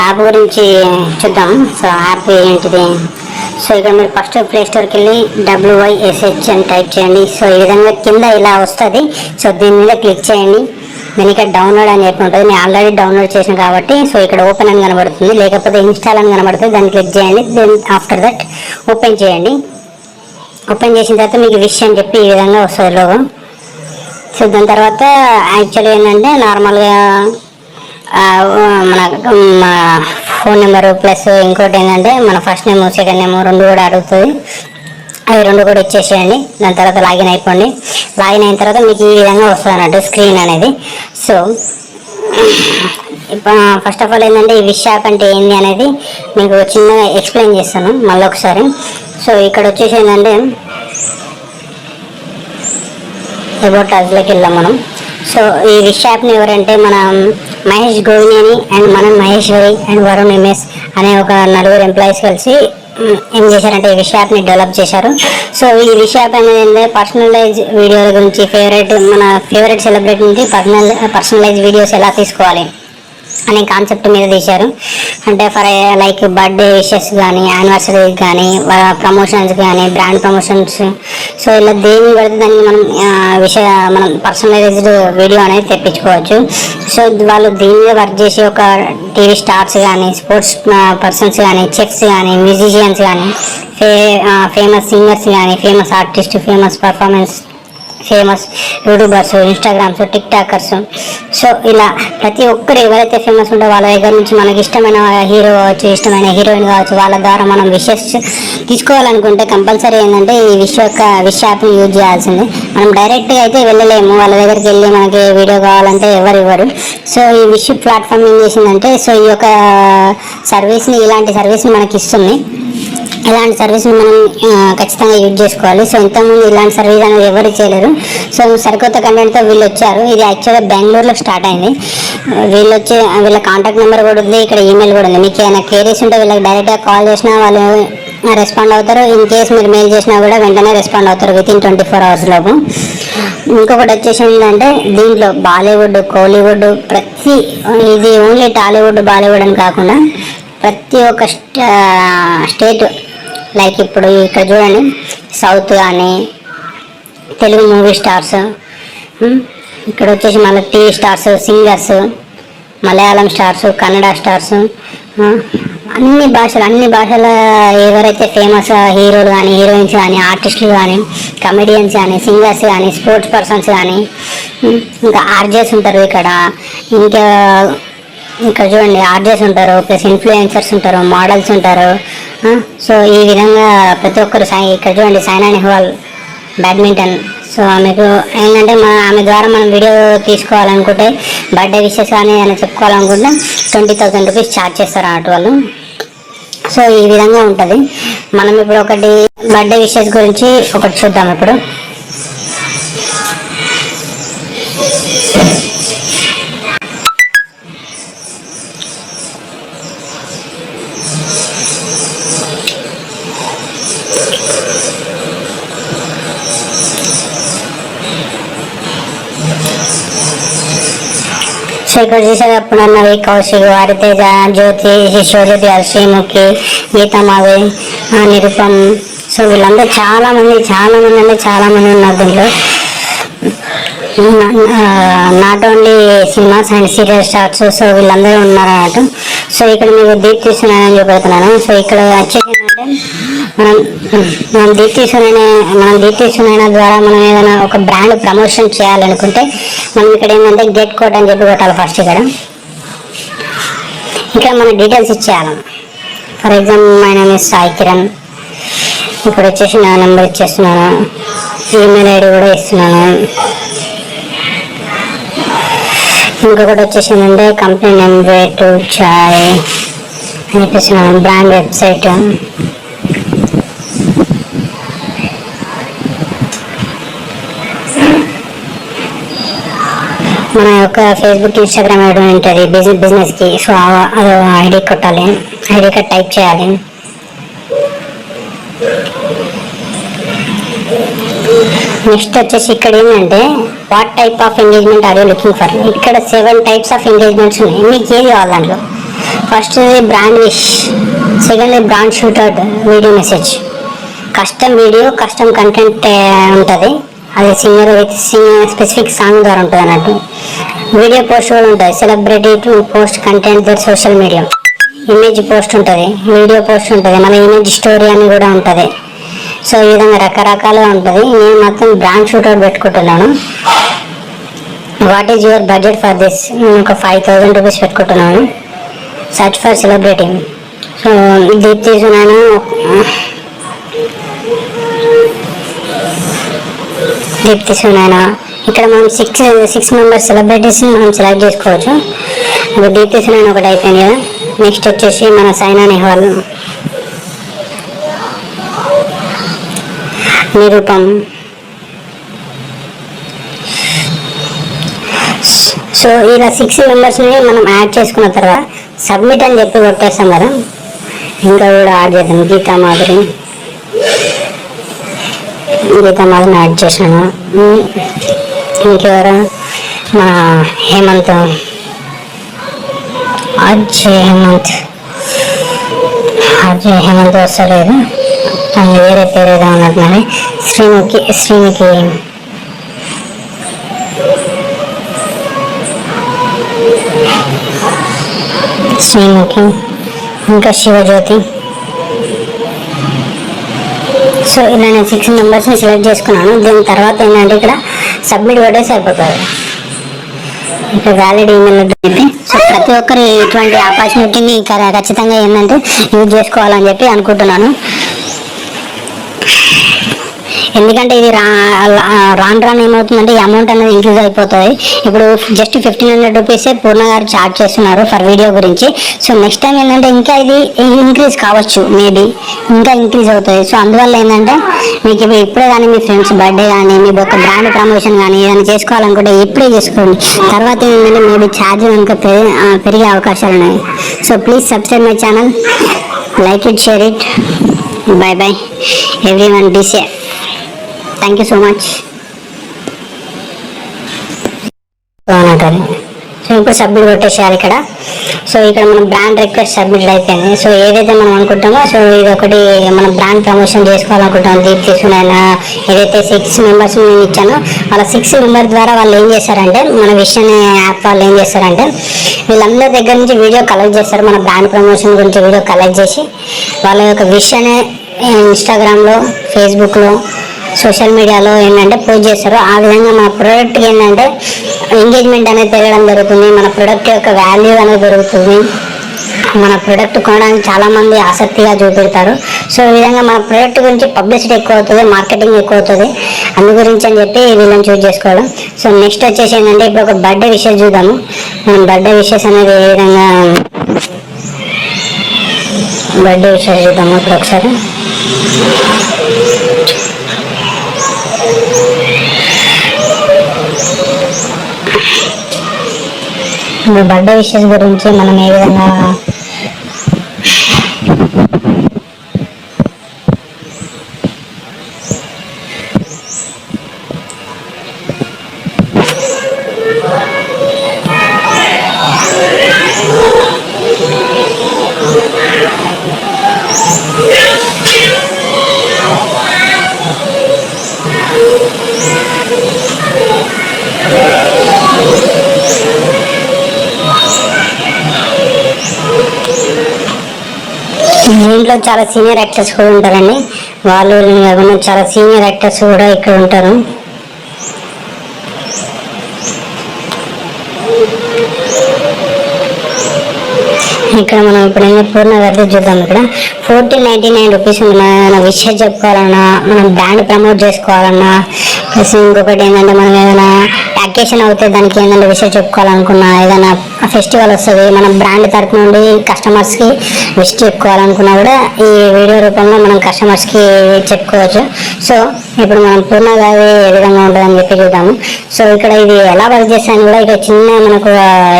App గురించి చూద్దాం. So app ఏంటిది? సో ఇక్కడ మీరు ఫస్ట్ ప్లే స్టోర్కి వెళ్ళి WYSH అని టైప్ చేయండి. సో ఈ విధంగా కింద ఇలా వస్తుంది. సో దీని మీద క్లిక్ చేయండి. నేను ఇక్కడ డౌన్లోడ్ అని చెప్పి ఉంటుంది. నేను ఆల్రెడీ డౌన్లోడ్ చేసిన కాబట్టి సో ఇక్కడ ఓపెన్ అని కనబడుతుంది, లేకపోతే ఇన్స్టాల్ అని కనబడుతుంది. దాన్ని క్లిక్ చేయండి. దెన్ ఆఫ్టర్ దట్ ఓపెన్ చేయండి. ఓపెన్ చేసిన తర్వాత మీకు విష్ అని చెప్పి ఈ విధంగా వస్తుంది లోగో. సో దాని తర్వాత యాక్చువల్గా ఏంటంటే నార్మల్గా మన ఫోన్ నెంబరు ప్లస్ ఇంకోటి ఏంటంటే మన ఫస్ట్ నేమ్ సెకండ్ నేమ్ రెండు కూడా అడుగుతుంది. అవి రెండు కూడా ఇచ్చేసేయండి. దాని తర్వాత లాగిన్ అయిపోండి. లాగిన్ అయిన తర్వాత మీకు ఈ విధంగా వస్తుంది అన్నట్టు స్క్రీన్ అనేది. సో ఫస్ట్ ఆఫ్ ఆల్ ఏంటంటే ఈ విష్ యాప్ అంటే ఏంది అనేది మీకు చిన్నగా ఎక్స్ప్లెయిన్ చేస్తాను మళ్ళీ ఒకసారి. సో ఇక్కడ వచ్చేసి ఏంటంటే అబౌట్ అస్లోకి వెళ్దాం మనం. సో ఈ విష్ యాప్ని ఎవరంటే మన మహేష్ గోవినేని అండ్ మనం మహేశ్వరి అండ్ వరుణ్ ఎంఎస్ అనే ఒక నలుగురు ఎంప్లాయీస్ కలిసి ఏం చేశారంటే ఈ విష్ యాప్ని డెవలప్ చేశారు. సో ఈ విష్ యాప్ అనేది ఏంటంటే పర్సనలైజ్ వీడియోల గురించి మన ఫేవరెట్ సెలబ్రిటీ నుంచి పర్సనలైజ్ వీడియోస్ ఎలా తీసుకోవాలి అనే కాన్సెప్ట్ మీద తీశారు. అంటే ఫర్ లైక్ బర్త్డే విషెస్ కానీ, యానివర్సరీస్ కానీ, ప్రమోషన్స్ కానీ, బ్రాండ్ ప్రమోషన్స్. సో ఇలా దేని పడితే దాన్ని మనం పర్సనలైజ్డ్ వీడియో అనేది తెప్పించుకోవచ్చు. సో వాళ్ళు దీని మీద వర్క్ చేసి ఒక టీవీ స్టార్స్ కానీ, స్పోర్ట్స్ పర్సన్స్ కానీ, చెఫ్స్ కానీ, మ్యూజిషియన్స్ కానీ, ఫేమస్ సింగర్స్ కానీ, famous artist, famous performance, famous YouTubers, Instagrams, tick talkers. So ఇలా ప్రతి ఒక్కరు ఎవరైతే ఫేమస్ ఉంటే వాళ్ళ దగ్గర నుంచి మనకి ఇష్టమైన హీరో కావచ్చు, ఇష్టమైన హీరోయిన్ కావచ్చు, వాళ్ళ ద్వారా మనం విషెస్ తీసుకోవాలనుకుంటే కంపల్సరీ ఏంటంటే ఈ విష్ యాప్ని యూజ్ చేయాల్సిందే. మనం డైరెక్ట్గా అయితే వెళ్ళలేము. వాళ్ళ దగ్గరికి వెళ్ళి మనకి వీడియో కావాలంటే ఎవరు ఇవ్వరు. సో ఈ విష్ ప్లాట్ఫామ్ ఏం చేసిందంటే సో ఈ యొక్క ఇలాంటి సర్వీస్ని మనకి ఇస్తుంది. ఇలాంటి సర్వీస్ని మనం ఖచ్చితంగా యూజ్ చేసుకోవాలి. సో ఇంతకుముందు ఇలాంటి సర్వీస్ అనేది ఎవరు చేయలేరు. సో సరికొత్త కంటెంట్తో వీళ్ళు వచ్చారు. ఇది యాక్చువల్గా బెంగళూరులో స్టార్ట్ అయింది. వీళ్ళ కాంటాక్ట్ నెంబర్ కూడా ఉంది, ఇక్కడ ఈమెయిల్ కూడా ఉంది. మీకు ఏమైనా క్వేరీస్ ఉంటే వీళ్ళకి డైరెక్ట్గా కాల్ చేసినా వాళ్ళు రెస్పాండ్ అవుతారు. ఇన్ కేస్ మీరు మెయిల్ చేసినా కూడా వెంటనే రెస్పాండ్ అవుతారు వితిన్ 24 hours లోపు. ఇంకొకటి వచ్చేసి ఏంటంటే దీంట్లో బాలీవుడ్, కోలీవుడ్ ఇది ఓన్లీ టాలీవుడ్, బాలీవుడ్ అని కాకుండా ప్రతి ఒక్క స్టేట్ లైక్ ఇప్పుడు ఇక్కడ చూడండి సౌత్ కానీ, తెలుగు మూవీ స్టార్స్, ఇక్కడ వచ్చేసి మళ్ళీ TV stars, singers, Malayalam stars, Kannada stars, అన్ని భాషల ఎవరైతే ఫేమస్ హీరోలు కానీ, హీరోయిన్స్ కానీ, ఆర్టిస్టులు కానీ, కమెడియన్స్ కానీ, సింగర్స్ కానీ, స్పోర్ట్స్ పర్సన్స్ కానీ, ఇంకా ఆర్జేస్ ఉంటారు. ఇక్కడ చూడండి ఆర్జేస్ ఉంటారు, ప్లస్ ఇన్ఫ్లుయెన్సర్స్ ఉంటారు, మోడల్స్ ఉంటారు. సో ఈ విధంగా ప్రతి ఒక్కరు ఇక్కడ చూడండి సైనా నెహ్వాల్ బ్యాడ్మింటన్. సో ఆమెకు ఏంటంటే ఆమె ద్వారా మనం వీడియో తీసుకోవాలనుకుంటే బర్త్డే విషెస్ కానీ అని చెప్పుకోవాలనుకుంటే 20,000 రూపీస్ ఛార్జ్ చేస్తారు అన్నట్టు వాళ్ళు. సో ఈ విధంగా ఉంటుంది. మనం ఇప్పుడు ఒకటి బర్త్డే విషెస్ గురించి ఒకటి చూద్దాం ఇప్పుడు. సో ఇక్కడ చూసాక పునర్నవి, కౌశిక్, హరితేజ, జ్యోతి, శిశోజ్యోతి, శ్రీముఖి, గీతామావి, నిరుపం. సో వీళ్ళందరూ చాలామంది ఉన్నారు దీంట్లో. Not only cinemas and serial stars. So వీళ్ళందరూ ఉన్నారు అన్నట్టు. సో ఇక్కడ మీకు దీప్తి సునైనా చూపెడుతున్నాను. సో ఇక్కడ వచ్చేసి ఏంటంటే మనం దీప్తి సునైనా ద్వారా మనం ఏదైనా ఒక బ్రాండ్ ప్రమోషన్ చేయాలనుకుంటే మనం ఇక్కడ ఏంటంటే గెట్ కోడ్ అని చెప్పి కొట్టాలి. ఫస్ట్ ఇక్కడ మన డీటెయిల్స్ ఇచ్చేయాలి. For example my name is Sai Kiran. ఇక్కడ వచ్చేసి నా నెంబర్ ఇచ్చేస్తున్నాను, ఈమెయిల్ ఐడి కూడా ఇస్తున్నాను. ఇంకొకటి వచ్చేసి ఏంటంటే కంపెనీ నేమ్ రేటు చాయ్ అనిపిస్తున్నాను, బ్రాండ్ వెబ్సైట్, మన యొక్క ఫేస్బుక్, ఇన్స్టాగ్రామ్ ఐడి ఉంటుంది బిజినెస్కి. సో అది ఐడి కొట్టాలి, ఐడి కార్డ్ టైప్ చేయాలి. నెక్స్ట్ వచ్చేసి ఇక్కడ ఏంటంటే what type of engagement are you looking for. ఇక్కడ 7 types ఆఫ్ ఎంగేజ్మెంట్స్ ఉన్నాయి. మీకు ఏది కావాలి దాంట్లో first brand wish, second brand shootout video message. Custom video custom content ఉంటుంది, అది సింగర్ విత్ స్పెసిఫిక్ సాంగ్ ద్వారా ఉంటుంది అన్నట్టు. వీడియో పోస్ట్ కూడా ఉంటుంది, celebrity to post content their social media. Image post ఉంటుంది, వీడియో పోస్ట్ ఉంటుంది, మన ఇమేజ్ స్టోరీ అని కూడా ఉంటుంది. సో ఈ విధంగా రకరకాలుగా ఉంటుంది. నేను మాత్రం బ్రాండ్ షూట్అవుట్ పెట్టుకుంటున్నాను. What is your budget for this? నేను ఒక 5000 రూపీస్ పెట్టుకుంటున్నాను. Search for celebrity. So Deepthi Sunaina, ఇక్కడ మనం సిక్స్ మెంబర్స్ సెలబ్రిటీస్ని మనం సెలెక్ట్ చేసుకోవచ్చు. ఇప్పుడు దీప్తి సునైనా ఒకటి అయిపోయింది కదా. నెక్స్ట్ వచ్చేసి మన సైనా నెహ్వాల్, నిరూపం. సో ఇలా 6 మెంబర్స్ని మనం యాడ్ చేసుకున్న తర్వాత సబ్మిట్ అని చెప్పి కొట్టేస్తాం కదా. ఇంకా కూడా యాడ్ చేద్దాం. గీతా మాధురిని యాడ్ చేసాను. ఇంకెవరు, మా హేమంత్, అజయ్ హేమంత్ వస్తలేదు, వేరే పేరు ఏదో ఉన్నట్టు. మరి శ్రీముఖి ఇంకా శివజ్యోతి. సో ఇలా నేను 6 మెంబర్స్ని సెలెక్ట్ చేసుకున్నాను. దీని తర్వాత ఏంటంటే ఇక్కడ సబ్మిట్ కొట్టేసి అయిపోతుంది. ఇక్కడ వ్యాలిడ్ ఈమెయిల్ చెప్పి. సో ప్రతి ఒక్కరు ఇటువంటి ఆపర్చునిటీని ఖచ్చితంగా ఏంటంటే యూజ్ చేసుకోవాలని చెప్పి అనుకుంటున్నాను. ఎందుకంటే ఇది రాను ఏమవుతుందంటే ఈ అమౌంట్ అనేది ఇంక్రీజ్ అయిపోతుంది. ఇప్పుడు జస్ట్ 1500 రూపీసే పూర్ణ గారు చార్జ్ చేస్తున్నారు ఫర్ వీడియో గురించి. సో నెక్స్ట్ టైం ఏంటంటే ఇంకా ఇది ఇంక్రీజ్ కావచ్చు, మేబీ ఇంకా ఇంక్రీజ్ అవుతుంది. సో అందువల్ల ఏంటంటే మీకు ఇప్పుడే కానీ మీ ఫ్రెండ్స్ బర్త్డే కానీ మీ ఒక బ్రాండ్ ప్రమోషన్ కానీ ఏదైనా చేసుకోవాలనుకుంటే ఇప్పుడే చేసుకోండి. తర్వాత ఏంటంటే మేబీ ఛార్జ్ కనుక పెరిగే అవకాశాలు ఉన్నాయి. So please subscribe my channel, like it, share it. Bye bye everyone, be safe. Thank you so much. So ఇప్పుడు సబ్మిట్ కొట్టేసేయాలి ఇక్కడ. సో ఇక్కడ మనం బ్రాండ్ రిక్వెస్ట్ సబ్మిట్ అయిపోయింది. సో ఏదైతే మనం అనుకుంటామో, సో ఇది ఒకటి మనం బ్రాండ్ ప్రమోషన్ చేసుకోవాలనుకుంటాం. దీప్తి సునైనా ఏదైతే 6 మెంబర్స్ నేను ఇచ్చానో వాళ్ళ 6 మెంబర్ ద్వారా వాళ్ళు ఏం చేస్తారంటే, మన విష్ అనే యాప్ వాళ్ళు ఏం చేస్తారంటే వీళ్ళందరి దగ్గర నుంచి వీడియో కలెక్ట్ చేస్తారు. మన బ్రాండ్ ప్రమోషన్ గురించి వీడియో కలెక్ట్ చేసి వాళ్ళ యొక్క విష్ అనే ఇన్స్టాగ్రామ్లో, ఫేస్బుక్లో, సోషల్ మీడియాలో ఏంటంటే పోస్ట్ చేస్తారు. ఆ విధంగా మన ప్రోడక్ట్కి ఏంటంటే ఎంగేజ్మెంట్ అనేది పెరగడం జరుగుతుంది. మన ప్రోడక్ట్ యొక్క వాల్యూ అనేది పెరుగుతుంది. మన ప్రోడక్ట్ కొనడానికి చాలామంది ఆసక్తిగా చూపెడతారు. సో ఈ విధంగా మన ప్రోడక్ట్ గురించి పబ్లిసిటీ ఎక్కువ అవుతుంది, మార్కెటింగ్ ఎక్కువ అవుతుంది. అందు గురించి అని చెప్పి వీళ్ళని చూస్ చేసుకోవడం. సో నెక్స్ట్ వచ్చేసి ఏంటంటే ఇప్పుడు ఒక బర్త్డే విషెస్ చూద్దాము. మనం బర్త్డే విషెస్ అనేది ఏ విధంగా బర్త్డే విషెస్ చూద్దాము ఇప్పుడు ఒకసారి. బర్త్డే విషెస్ గురించి మనం ఏ విధంగా దీంట్లో చాలా సీనియర్ యాక్టర్స్ కూడా ఉంటారండి. వాళ్ళు కాకుండా చాలా సీనియర్ యాక్టర్స్ కూడా ఇక్కడ ఉంటారు. ఇక్కడ మనం ఇప్పుడు పూర్ణ గారితో చూద్దాం. ఇక్కడ 1499 రూపీస్ మన విషయం చెప్పుకోవాలన్నా, మనం బ్రాండ్ ప్రమోట్ చేసుకోవాలన్నా, ప్లస్ ఇంకొకటి ఏంటంటే మనం ఏదైనా అకేషన్ అవుతే దానికి ఏంటంటే విషయం చెప్పుకోవాలనుకున్నా, ఏదైనా ఫెస్టివల్ వస్తుంది మన బ్రాండ్ తరపు నుండి కస్టమర్స్కి విష్ చెప్పుకోవాలనుకున్నా కూడా ఈ వీడియో రూపంలో మనం కస్టమర్స్కి చెప్పుకోవచ్చు. సో ఇప్పుడు మనం పూర్ణ గారి ఏ విధంగా ఉంటుందని చెప్పి చూద్దాము. సో ఇక్కడ ఇది ఎలా వర్క్ చేస్తాను కూడా ఇక్కడ చిన్న మనకు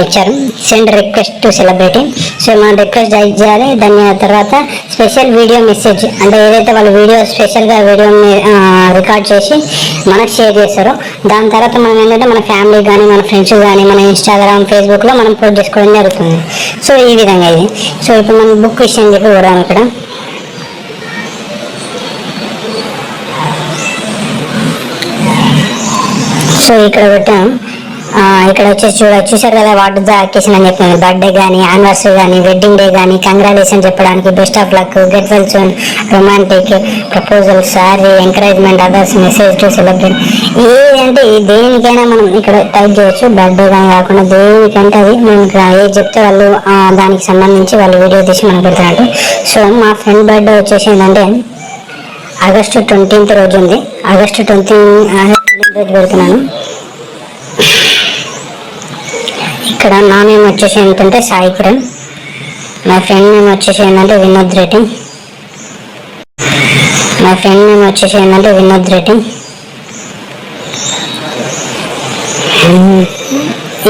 ఇచ్చారు, send request to celebrity. So మనం రిక్వెస్ట్ చేయాలి. దాని తర్వాత స్పెషల్ వీడియో మెసేజ్ అంటే ఏదైతే వాళ్ళు వీడియో స్పెషల్గా వీడియోని రికార్డ్ చేసి మనకు షేర్ చేస్తారో దాని తర్వాత మనం ఏంటంటే మన ఫ్యామిలీ కానీ మన ఫ్రెండ్స్ కానీ మన ఇన్స్టాగ్రామ్, ఫేస్బుక్లో మనం మనం పోస్ట్ చేసుకోవడం జరుగుతుంది. సో ఈ విధంగా ఇది. సో ఇప్పుడు మనం బుక్ విషయం చెప్పి చూడాలి. ఇక్కడ సో ఇక్కడ పెట్టాం. ఇక్కడ వచ్చేసి చూసారు కదా, వాట్ ద అకేషన్ అని చెప్పాను. బర్త్డే కానీ, యానివర్సరీ కానీ, వెడ్డింగ్ డే కానీ, కంగ్రాచులేషన్ చెప్పడానికి, best of luck, get well soon, romantic, proposal, sorry, encouragement, others, message to celebrate. ఏదంటే దేనికైనా మనం ఇక్కడ టైప్ చేయొచ్చు. బర్త్డే కానీ కాకుండా దేనికంటే అది మేము ఇక్కడ ఏది చెప్తే వాళ్ళు దానికి సంబంధించి వాళ్ళు వీడియో తీసి మనకు పెడతారు. సో మా ఫ్రెండ్ బర్త్డే వచ్చేసి ఏంటంటే ఆగస్టు 20th రోజు ఉంది. ఆగస్టు 20 రోజు పెడుతున్నాను. ఇక్కడ నా నేమ్ వచ్చేసి ఏంటంటే సాయి కిరణ్. మా ఫ్రెండ్ నేమ్ వచ్చేసి ఏంటంటే వినోద్ రెడ్డి.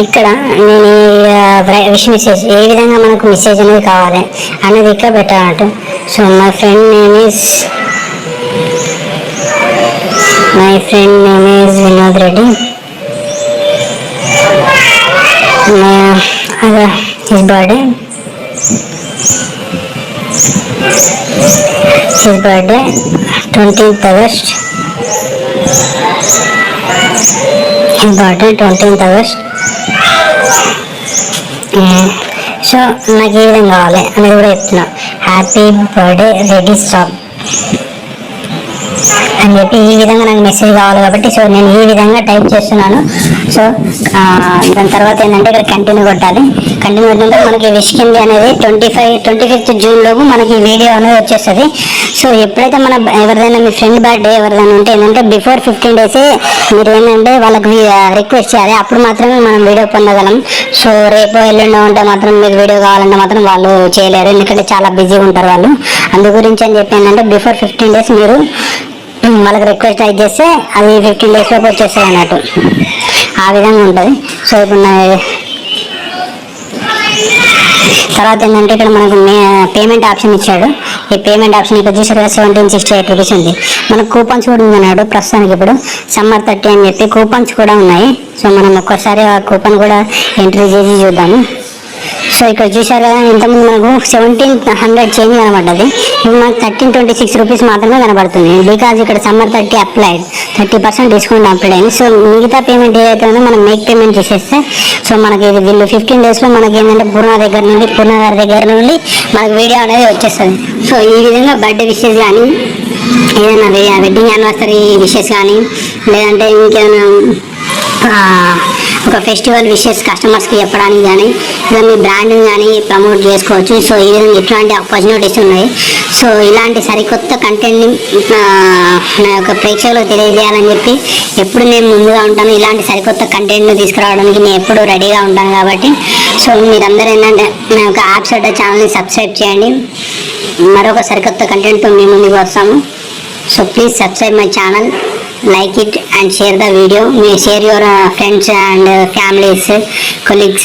ఇక్కడ నేను విష్ మెసేజ్ ఏ విధంగా మనకు మెసేజ్ అనేది కావాలి అనేది ఇక్కడ పెట్టాలంట. So my friend name is Vinod Reddy. His birthday 20th August. So నాకు ఏ విధంగా కావాలి అనేది కూడా చెప్తున్నా. హ్యాపీ బర్త్డే రెడీ స్టాప్ అని చెప్పి ఈ విధంగా నాకు మెసేజ్ కావాలి కాబట్టి సో నేను ఈ విధంగా టైప్ చేస్తున్నాను. సో దాని తర్వాత ఏంటంటే ఇక్కడ కంటిన్యూ కొట్టాలి. కంటిన్యూ కొట్టినందుకు మనకి విష్ కింది అనేది 25th June లోపు మనకి వీడియో అనేది వచ్చేస్తుంది. సో ఎప్పుడైతే మన ఎవరిదైనా మీ ఫ్రెండ్ బర్త్డే ఎవరిదైనా ఉంటే ఏంటంటే బిఫోర్ 15 days మీరు ఏంటంటే వాళ్ళకి రిక్వెస్ట్ చేయాలి. అప్పుడు మాత్రమే మనం వీడియో పొందగలం. సో రేపు ఎల్లుండో ఉంటే మాత్రం మీకు వీడియో కావాలంటే మాత్రం వాళ్ళు చేయలేరు, ఎందుకంటే చాలా బిజీగా ఉంటారు వాళ్ళు. అందు గురించి అని చెప్పి ఏంటంటే బిఫోర్ 15 days మీరు వాళ్ళకి రిక్వెస్ట్ అయితే చేస్తే అది 15 days లోపు వచ్చేస్తుంది అన్నట్టు. ఆ విధంగా ఉంటుంది. సో ఇప్పుడు తర్వాత ఏంటంటే ఇక్కడ మనకు పేమెంట్ ఆప్షన్ ఇచ్చాడు. ఈ పేమెంట్ ఆప్షన్ ఇక్కడ చూసారు కదా, 1768 rupees ఉంది. మనకు కూపన్స్ కూడా ఉంది అన్నాడు. ప్రస్తుతానికి ఇప్పుడు Summer 30 అని చెప్పి కూపన్స్ కూడా ఉన్నాయి. సో మనం ఒక్కసారి ఆ కూపన్ కూడా ఎంట్రీ చేసి చూద్దాము. సో ఇక్కడ చూసారు కదా, ఇంతకుముందు మనకు 1700 చేంజ్ కనబడ్డది. ఇప్పుడు మనకు 1326 rupees మాత్రమే కనబడుతుంది. బికాజ్ ఇక్కడ Summer 30 అప్లైడ్, 30% డిస్కౌంట్ అప్లైడ్ అయింది. సో మిగతా పేమెంట్ ఏదైతే ఉందో మనం మేక్ పేమెంట్ చేసేస్తే సో మనకి ఇది వీళ్ళు 15 daysలో మనకి ఏంటంటే పూర్ణ గారి దగ్గర నుండి మనకు వీడియో అనేది వచ్చేస్తుంది. సో ఈ విధంగా బర్త్డే విషెస్ కానీ, ఏదైనా వెడ్డింగ్ యానివర్సరీ విషెస్ కానీ, లేదంటే ఇంకేమైనా ఒక ఫెస్టివల్ విషెస్ కస్టమర్స్కి చెప్పడానికి కానీ, ఇలా మీ బ్రాండ్ని కానీ ప్రమోట్ చేసుకోవచ్చు. సో ఈ విధంగా ఇట్లాంటి ఆపర్చునిటీస్ ఉన్నాయి. సో ఇలాంటి సరికొత్త కంటెంట్ని నా యొక్క ప్రేక్షకులకు తెలియజేయాలని చెప్పి ఎప్పుడు నేను ముందుగా ఉంటాను. ఇలాంటి సరికొత్త కంటెంట్ని తీసుకురావడానికి నేను ఎప్పుడు రెడీగా ఉంటాను కాబట్టి సో మీరందరూ ఏంటంటే నా యొక్క యాప్స్ అడ్డా ఛానల్ని సబ్స్క్రైబ్ చేయండి. మరొక సరికొత్త కంటెంట్తో మేము ముందుకు వస్తాము. So please subscribe my channel, like it and share the video. Share your friends and families, colleagues,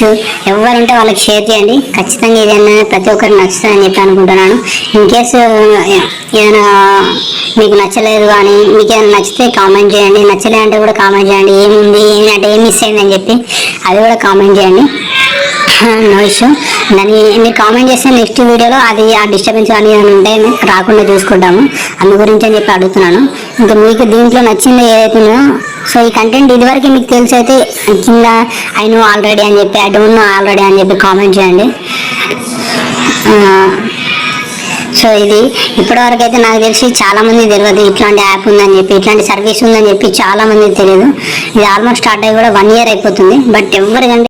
ఎవరు ఉంటే వాళ్ళకి షేర్ చేయండి. ఖచ్చితంగా ఏదైనా ప్రతి ఒక్కరికి నచ్చుతుందని చెప్పి అనుకుంటున్నాను. ఇన్ కేసు ఏదైనా మీకు నచ్చలేదు కానీ మీకు ఏదైనా నచ్చితే కామెంట్ చేయండి, నచ్చలే అంటే కూడా కామెంట్ చేయండి. ఏముంది ఏంటంటే ఏం మిస్ అయిందని చెప్పి అది కూడా కామెంట్ చేయండి. No issue. దాన్ని మీరు కామెంట్ చేస్తే నెక్స్ట్ వీడియోలో అది ఆ డిస్టర్బెన్స్ కానీ ఏమైనా ఉంటే రాకుండా చూసుకుంటాము. అందు గురించి అని చెప్పి అడుగుతున్నాను. ఇంకా మీకు దీంట్లో నచ్చింది ఏదైతుందో సో ఈ కంటెంట్ ఇదివరకు మీకు తెలిసి అయితే కింద ఐ నో ఆల్రెడీ అని చెప్పి, ఐ డోంట్ నో ఆల్రెడీ అని చెప్పి కామెంట్ చేయండి. సో ఇది ఇప్పటివరకు అయితే నాకు తెలిసి చాలామంది తెలియదు ఇట్లాంటి యాప్ ఉందని చెప్పి, ఇట్లాంటి సర్వీస్ ఉందని చెప్పి చాలామంది తెలియదు. ఇది ఆల్మోస్ట్ స్టార్ట్ అయ్యి కూడా 1 year అయిపోతుంది. బట్ ఎవరికంటే